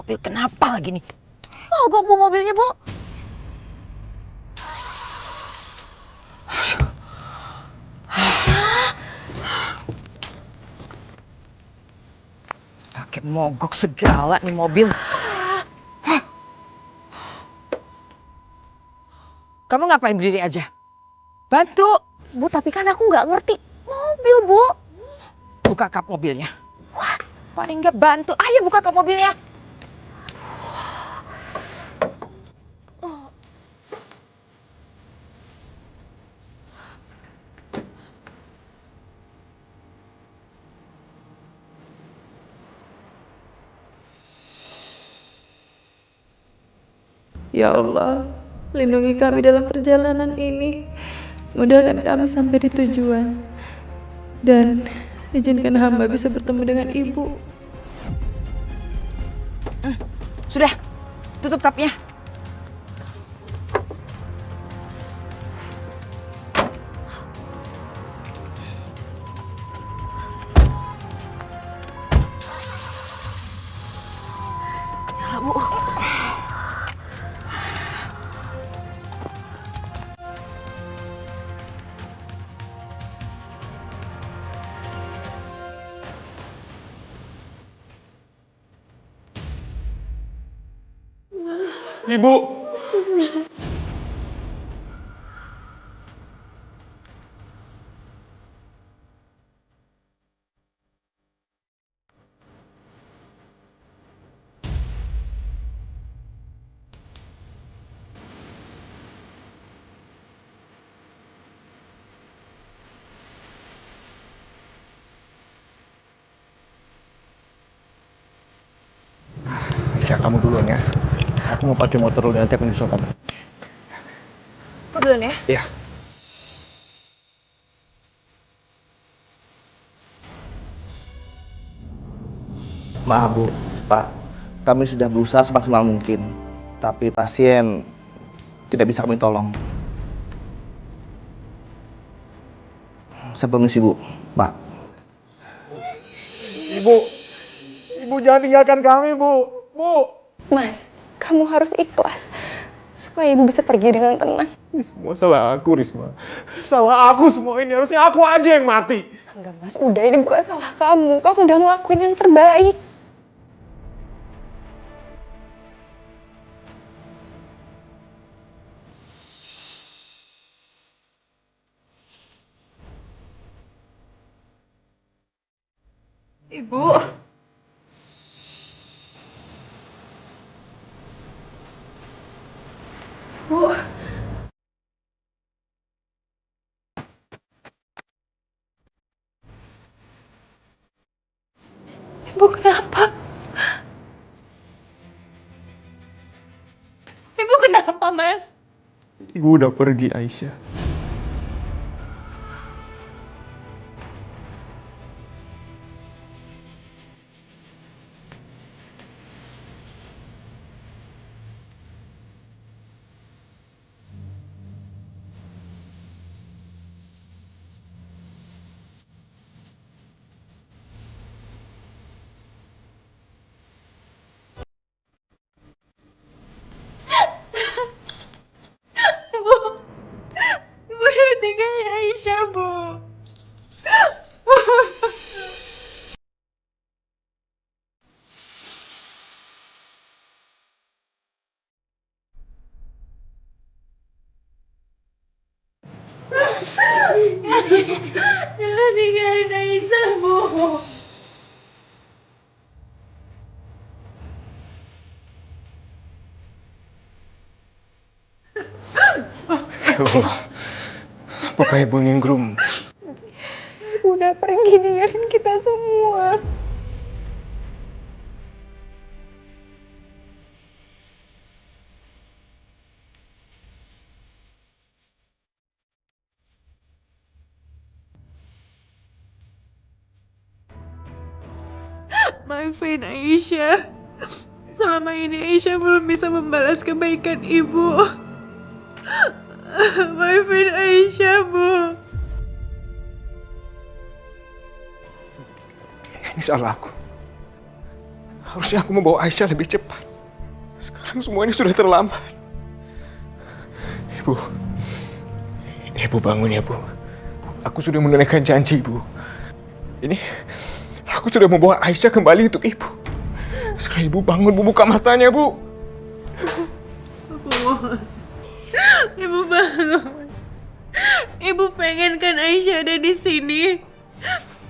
mobil kenapa lagi nih? Mogok Bu mobilnya, Bu. Pakai mogok segala nih mobil. Kamu ngapain berdiri aja? Bantu. Bu, tapi kan aku nggak ngerti mobil, Bu. Buka kap mobilnya. Wah, paling nggak bantu. Ayo buka kap mobilnya. Ya Allah, lindungi kami dalam perjalanan ini. Mudahkan kami sampai di tujuan. Dan izinkan hamba bisa bertemu dengan Ibu. Sudah, tutup kapnya. Yalah, Bu. Ibu. Ya, kamu duluan ya. Aku mau pakai motor dulu, nanti aku nyusul kamu. Aku duluan ya. Iya. Maaf Bu, Pak, kami sudah berusaha semaksimal mungkin, tapi pasien tidak bisa kami tolong. Saya permisi Bu, Pak. Ibu jangan tinggalkan kami, Bu. Bu. Mas, kamu harus ikhlas supaya ibu bisa pergi dengan tenang. Ini semua salah aku, Risma. Salah aku semua ini. Harusnya aku aja yang mati. Enggak mas, udah ini bukan salah kamu. Kamu udah ngelakuin yang terbaik. Ibu. Bu. Ibu kenapa? Ibu kenapa, Mas? Ibu udah pergi, Aisyah. Ibu udah tinggalin Aisyah, Bu. Jangan tinggalin Aisyah, Bu. Ya Allah. Apakah Ibu Ningrum? Ibu udah pergi ninggalin kita semua. Maafin Aisyah. Selama ini Aisyah belum bisa membalas kebaikan Ibu. Maafin Aisyah, Bu. Ini salah aku. Harusnya aku membawa Aisyah lebih cepat. Sekarang semua ini sudah terlambat. Ibu. Ibu bangun ya, Bu. Aku sudah menunaikan janji, Bu. Ini, aku sudah membawa Aisyah kembali untuk Ibu. Sekarang Ibu bangun, Bu, buka matanya, Bu. Aku mohon. Ibu bangun. Ibu pengen kan Aisyah ada di sini.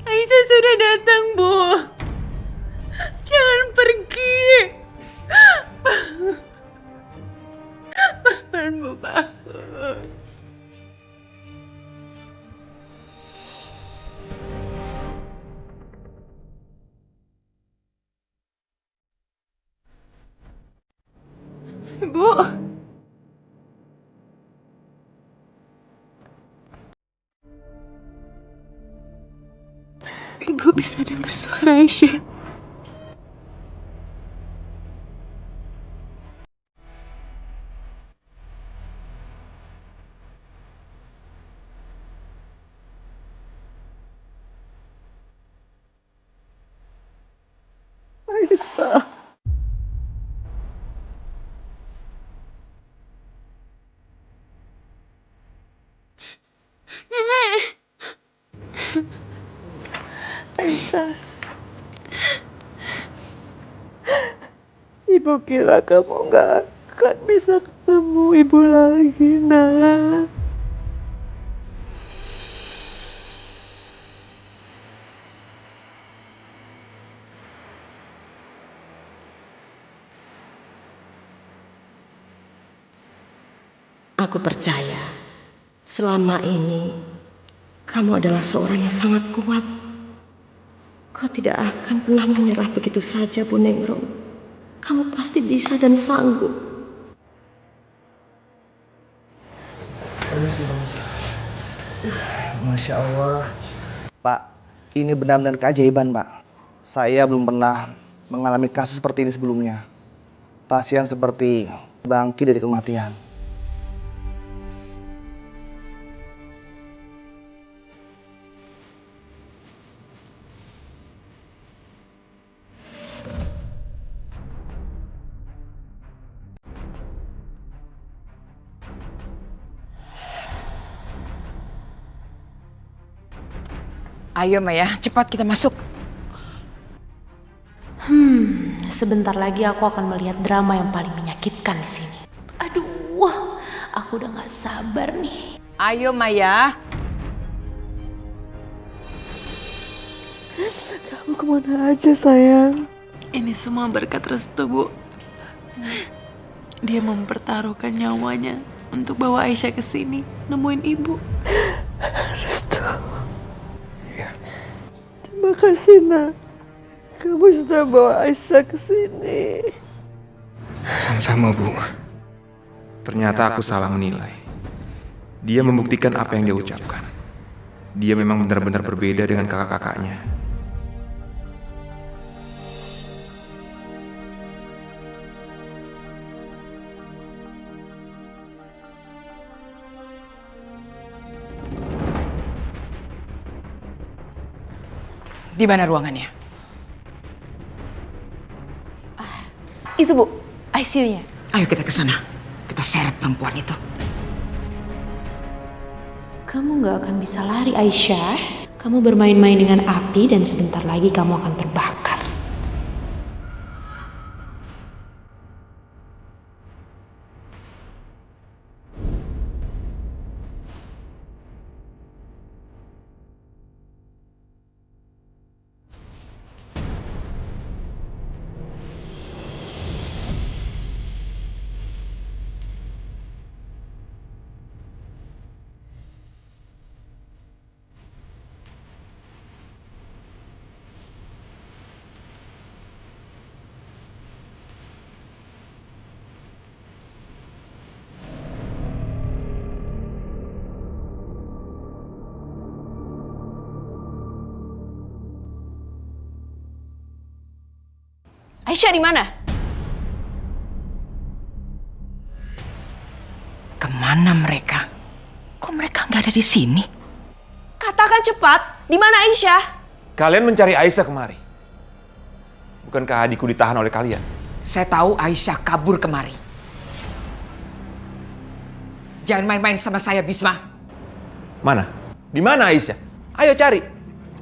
Aisyah sudah datang, Bu. Jangan pergi. Bangun, Bu, bangun. Ibu. Ibu bisa dengar suara Aisyah. Aisyah. Aisyah. Ibu kira kamu gak akan bisa ketemu ibu lagi, nak. Aku percaya selama ini kamu adalah seorang yang sangat kuat. Kau tidak akan pernah menyerah begitu saja, Bu Nengrum. Kamu pasti bisa dan sanggup. Masya Allah. Pak, ini benar-benar keajaiban, Pak. Saya belum pernah mengalami kasus seperti ini sebelumnya. Pasien seperti bangkit dari kematian. Ayo Maya, cepat kita masuk. Sebentar lagi aku akan melihat drama yang paling menyakitkan di sini. Aduh, aku udah gak sabar nih. Ayo Maya. Kamu kemana aja, sayang? Ini semua berkat Restu, Bu. Dia mempertaruhkan nyawanya untuk bawa Aisyah ke sini, nemuin Ibu. Restu. Terima kasih, nak. Kamu sudah bawa Aisyah ke sini. Sama-sama, Bu. Ternyata aku salah menilai. Dia membuktikan apa yang dia ucapkan. Dia memang benar-benar berbeda dengan kakak-kakaknya. Di mana ruangannya? Itu, Bu, ICU-nya. Ayo kita ke sana. Kita seret perempuan itu. Kamu gak akan bisa lari, Aisyah. Kamu bermain-main dengan api dan sebentar lagi kamu akan terbakar. Aisyah di mana? Kemana mereka? Kok mereka nggak ada di sini? Katakan cepat, di mana Aisyah? Kalian mencari Aisyah kemari. Bukankah adikku ditahan oleh kalian? Saya tahu Aisyah kabur kemari. Jangan main-main sama saya, Bisma. Mana? Di mana Aisyah? Ayo cari.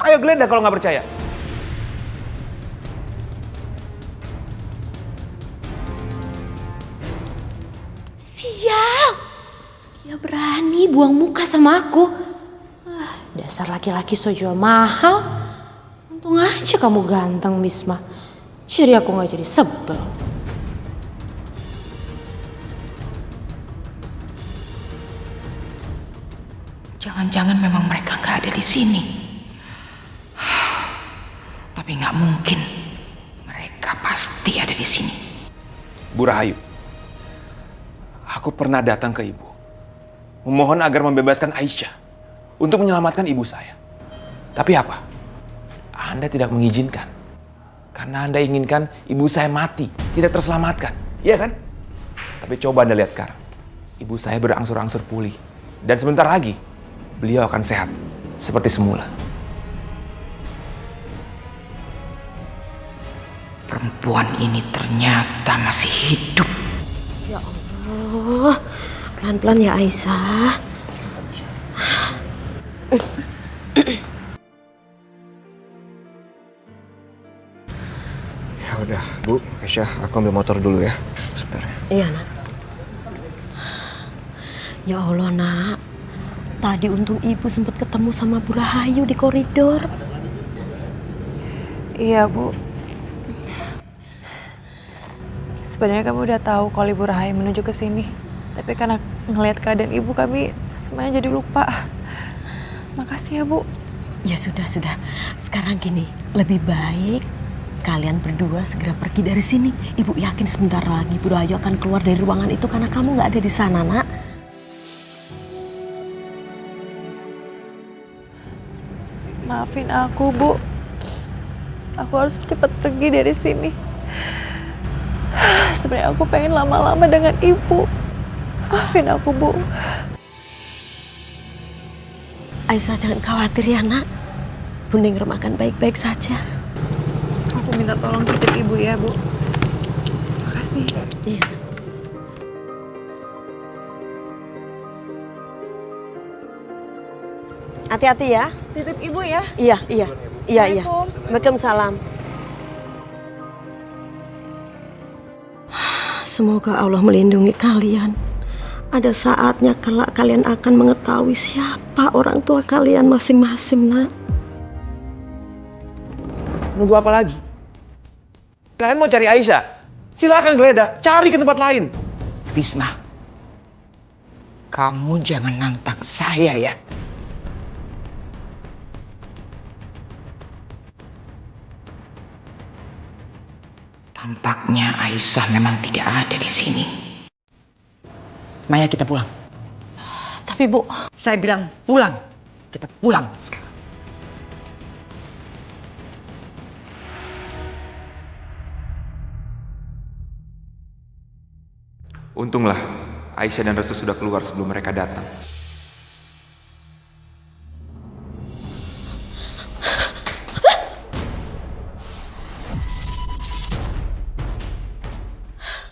Ayo geledah kalau nggak percaya. Sial! Dia berani buang muka sama aku. Dasar laki-laki so jual mahal. Untung aja kamu ganteng, Bisma. Jadi aku gak jadi sebel. Jangan-jangan memang mereka nggak ada di sini. Tapi nggak mungkin. Mereka pasti ada di sini. Bu Rahayu, aku pernah datang ke ibu. Memohon agar membebaskan Aisyah untuk menyelamatkan ibu saya. Tapi apa? Anda tidak mengizinkan. Karena Anda inginkan ibu saya mati, tidak terselamatkan. Iya kan? Tapi coba Anda lihat sekarang. Ibu saya berangsur-angsur pulih. Dan sebentar lagi, beliau akan sehat. Seperti semula. Perempuan ini ternyata masih hidup. Ya Allah, pelan-pelan ya Aisyah. Ya udah, Bu, Aisyah, aku ambil motor dulu ya. Sebentar. Iya, Nak. Ya Allah, Nak. Tadi untung Ibu sempat ketemu sama Bu Rahayu di koridor. Iya, Bu. Sebenarnya kami udah tahu kalau Ibu Rahayu menuju ke sini. Tapi karena ngelihat keadaan Ibu, kami semuanya jadi lupa. Makasih ya, Bu. Ya sudah. Sekarang gini, lebih baik kalian berdua segera pergi dari sini. Ibu yakin sebentar lagi Bu Rahayu akan keluar dari ruangan itu karena kamu nggak ada di sana, Nak. Maafin aku, Bu. Aku harus cepat pergi dari sini. Sebenarnya aku pengen lama-lama dengan Ibu. Maafin aku, Bu. Aisyah jangan khawatir ya, Nak. Bunda Ingrum akan baik-baik saja. Aku minta tolong titip Ibu ya, Bu. Makasih. Iya. Hati-hati ya. Titip Ibu ya. Iya. Waalaikumsalam. Semoga Allah melindungi kalian. Ada saatnya kelak kalian akan mengetahui siapa orang tua kalian masing-masing, Nak. Nunggu apa lagi? Kalian mau cari Aisyah? Silakan geledah, cari ke tempat lain. Bisma, kamu jangan nantang saya ya. Tampaknya Aisyah memang tidak ada di sini. Maya, kita pulang. Tapi Bu, Saya bilang pulang. Kita pulang sekarang. Untunglah Aisyah dan Restu sudah keluar sebelum mereka datang.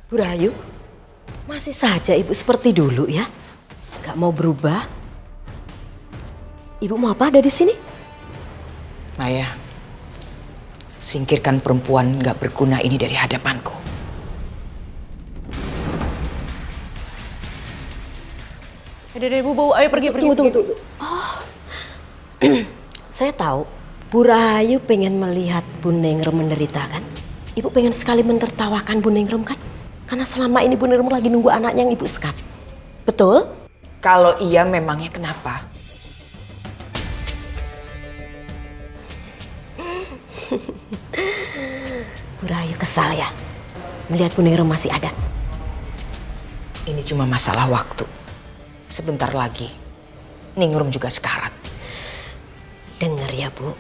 Bu Rahayu, masih saja Ibu seperti dulu ya? Gak mau berubah? Ibu mau apa ada di sini? Maya, singkirkan perempuan gak berguna ini dari hadapanku. udah Bu, ayo pergi. Tunggu. Oh, saya tahu Bu Rahayu pengen melihat Bu Ningrum menderita kan? Ibu pengen sekali menertawakan Bu Ningrum kan? Karena selama ini Bu Ningrum lagi nunggu anaknya yang Ibu sekap. Betul? Kalau iya, memangnya kenapa? Bu Rahayu kesal ya melihat Bu Ningrum masih ada. Ini cuma masalah waktu. Sebentar lagi, Ningrum juga sekarat. Dengar ya Bu,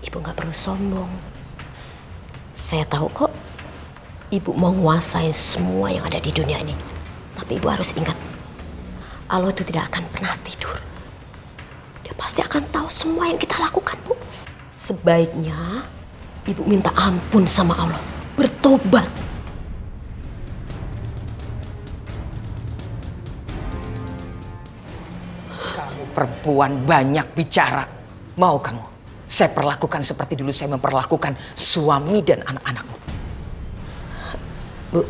Ibu gak perlu sombong. Saya tahu kok Ibu mau nguasain semua yang ada di dunia ini. Tapi Ibu harus ingat, Allah itu tidak akan pernah tidur. Dia pasti akan tahu semua yang kita lakukan, Bu. Sebaiknya Ibu minta ampun sama Allah, bertobat. Kamu perempuan banyak bicara. Mau kamu? Saya perlakukan seperti dulu saya memperlakukan suami dan anak-anakmu. Bu,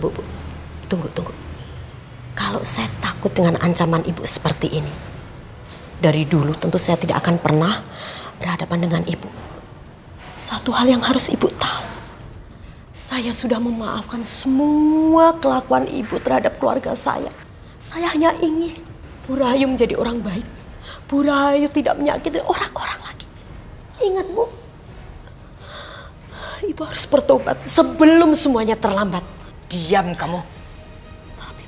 tunggu. Kalau saya takut dengan ancaman ibu seperti ini, dari dulu tentu saya tidak akan pernah berhadapan dengan ibu. Satu hal yang harus ibu tahu, saya sudah memaafkan semua kelakuan ibu terhadap keluarga saya. Saya hanya ingin Bu Rahayu menjadi orang baik. Bu Rahayu tidak menyakiti orang-orang lagi. Ingat Bu, ibu harus bertobat sebelum semuanya terlambat. Diam kamu.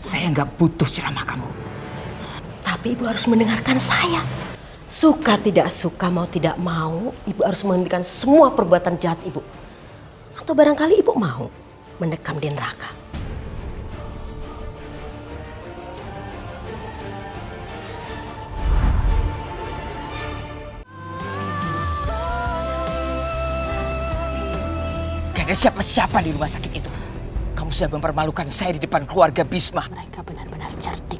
Saya nggak butuh ceramah kamu. Tapi ibu harus mendengarkan saya. Suka tidak suka, mau tidak mau, ibu harus menghentikan semua perbuatan jahat ibu. Atau barangkali ibu mau mendekam di neraka. Gak ada siapa-siapa di rumah sakit itu. Kamu sudah mempermalukan saya di depan keluarga Bisma. Mereka benar-benar cerdik.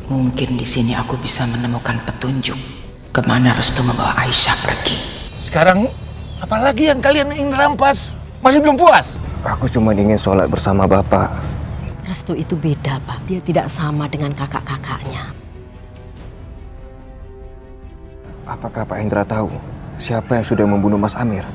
Mungkin di sini aku bisa menemukan petunjuk kemana Restu membawa Aisyah pergi. Sekarang apalagi yang kalian ingin rampas? Masih belum puas? Aku cuma ingin sholat bersama Bapak. Restu itu beda, Pak. Dia tidak sama dengan kakak-kakaknya. Apakah Pak Hendra tahu siapa yang sudah membunuh Mas Amir?